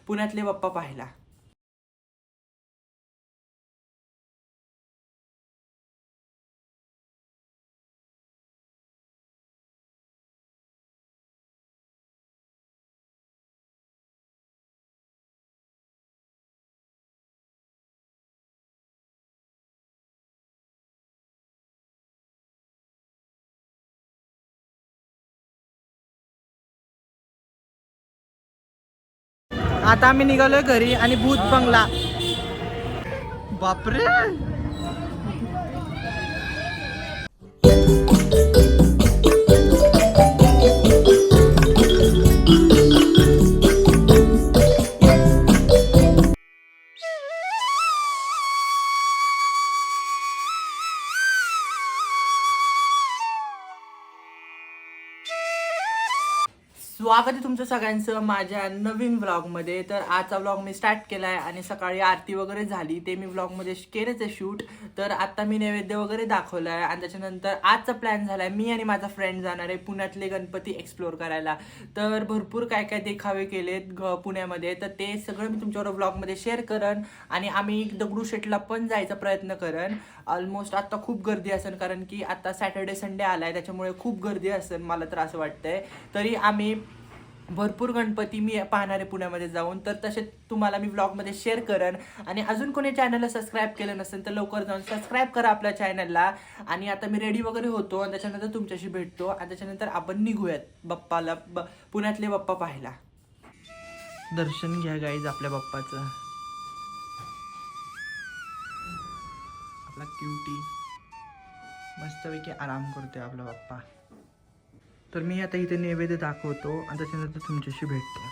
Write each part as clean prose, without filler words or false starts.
पुण्यातले बाप्पा पाहायला. आता आम्ही निघालोय घरी आणि भूत बंगला. बापरे. स्वागत आहे तुमचं सगळ्यांचं माझ्या नवीन व्लॉगमध्ये. तर आजचा व्लॉग मी स्टार्ट केला आहे आणि सकाळी आरती वगैरे झाली, ते मी व्लॉगमध्ये केलेच आहे शूट. तर आता मी नैवेद्य वगैरे दाखवलं आहे आणि त्याच्यानंतर आजचा प्लॅन झाला आहे, मी आणि माझा फ्रेंड जाणार आहे पुण्यातले गणपती एक्सप्लोअर करायला. तर भरपूर काय काय देखावे केलेत पुण्यामध्ये, तर ते सगळं मी तुमच्याबरोबर व्लॉगमध्ये शेअर करेन. आणि आम्ही दगडूशेठला पण जायचा प्रयत्न करेन. ऑलमोस्ट आता खूप गर्दी असेल, कारण की आता सॅटर्डे संडे आला आहे, त्याच्यामुळे खूप गर्दी असेल मला तर असं वाटतंय. तरी आम्ही भरपूर गणपती मी पाहणार आहे पुण्यामध्ये जाऊन, तर तसे तुम्हाला मी व्लॉगमध्ये शेअर करेन. आणि अजून कोणी चॅनलला सबस्क्राईब केलं नसेल तर लवकर जाऊन सबस्क्राईब करा आपल्या चॅनलला. आणि आता मी रेडी वगैरे होतो आणि त्याच्यानंतर तुमच्याशी भेटतो आणि त्याच्यानंतर आपण निघूयात बाप्पाला, पुण्यातले बाप्पा पाहायला. दर्शन घ्या गाईज आपल्या बाप्पाचं. आपला क्यूटी मस्तपैकी आराम करतोय आपला बाप्पा. तर मी आता इथे नैवेद्य दाखवतो आणि त्याच्यानंतर तुमच्याशी भेटतो.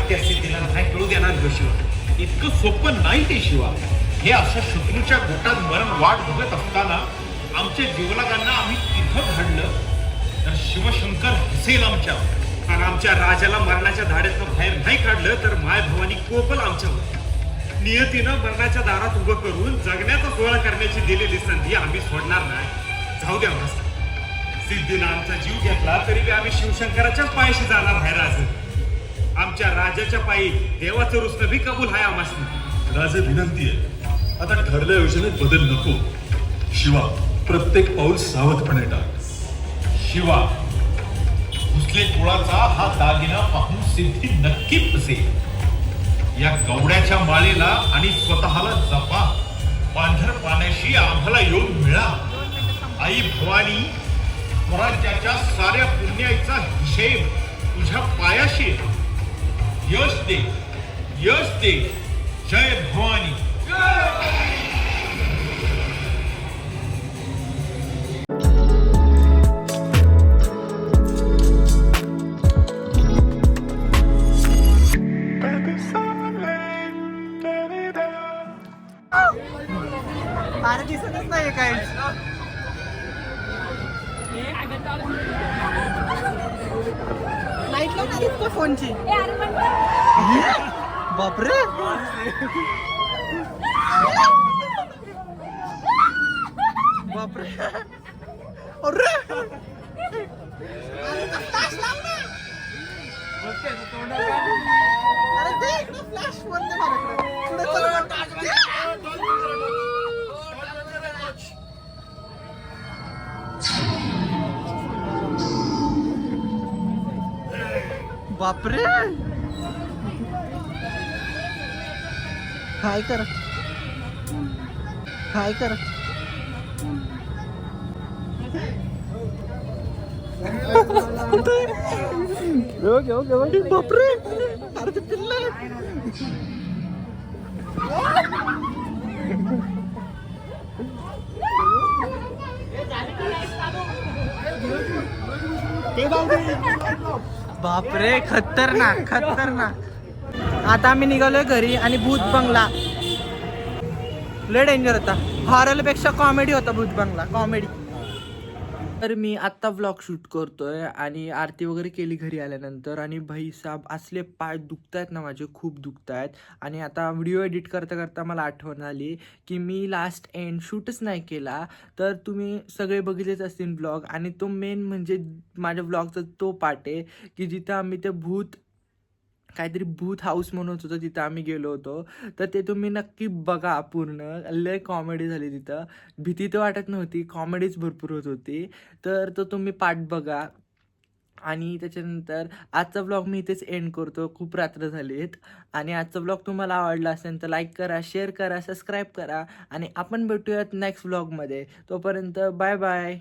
त्या सिद्धीला नाही कळू देणार ग शिवा. इतकं सोपं नाही ते शिवा. हे अशा शत्रूच्या गोटात मरण वाट बघत असताना आमच्या जीवलगांना आम्ही तिथं घडलं तर शिवशंकर हसेल आमच्या. आणि आमच्या राजाला मरणाच्या धाड्यातनं बाहेर नाही काढलं तर माय भवानी कोपल आमच्यावर. नियतीनं मरणाच्या दारात उभं करून जगण्याचा सोहळा करण्याची दिलेली संधी आम्ही सोडणार नाही. जाऊ द्या मास्तर. सिद्धीनं आमचा जीव घेतला तरी बी आम्ही शिवशंकराच्याच पायाशी जाणार आहे राज. आमच्या राजाच्या पायी देवाचं रुसणं बी कबूल आहे आम्हाला. राजे विनंती आहे, आता ठरल्या योजनेत बदल नको. शिवा, प्रत्येक पाऊल सावधपणे टाक. शिवा, भोसले कुळाचा हा दागिना पाहून सिद्धी नक्की फसेल. या गवड्याच्या माळेला आणि स्वतःला जपा. पांढर पाण्याशी आम्हाला येऊन मिळा. आई भवानी, स्वराज्याच्या साऱ्या पुण्याचा हिशेब तुझ्या पायाशी. यश दे, यश दे. जय भवानी. अरे दिसतच नाही काय. लाईट लावून फोनची. बापरे. बापरे. अरे फ्लॅश बापरे. काय कर काय कर. बापरे. अरे ते पिल्लं. बापरे, खतरनाक खतरनाक. आता आम्ही निघालोय घरी आणि भूत बंगला लय डेंजर होता. हॉरर पेक्षा कॉमेडी होता भूत बंगला. कॉमेडी. तर मी आत्ता व्लॉग शूट करतोय आणि आरती वगैरे केली घरी आल्यानंतर. आणि भाई साहेब असले पाय दुखतायत ना माझे, खूप दुखतायत. आणि आता व्हिडिओ एडिट करता करता मला आठवण आली की मी लास्ट एंड शूटच नाही केला. तर तुम्ही सगळे बघितलेच असतील ब्लॉग. आणि तो मेन म्हणजे माझ्या ब्लॉगचा तो पार्ट आहे की जिथं आम्ही ते काहीतरी भूत हाऊस म्हणून होतं, तिथं आम्ही गेलो होतो. तर ते तुम्ही नक्की बघा पूर्ण. लय कॉमेडी झाली तिथं. भीती तर वाटत नव्हती, कॉमेडीच भरपूर होत होती. तर तो तुम्ही पार्ट बघा. आणि त्याच्यानंतर आजचा ब्लॉग मी इथेच एंड करतो. खूप रात्र झालीत. आणि आजचा ब्लॉग तुम्हाला आवडला असेल तर लाईक करा, शेअर करा, सबस्क्राईब करा. आणि आपण भेटूयात नेक्स्ट ब्लॉगमध्ये. तोपर्यंत बाय बाय.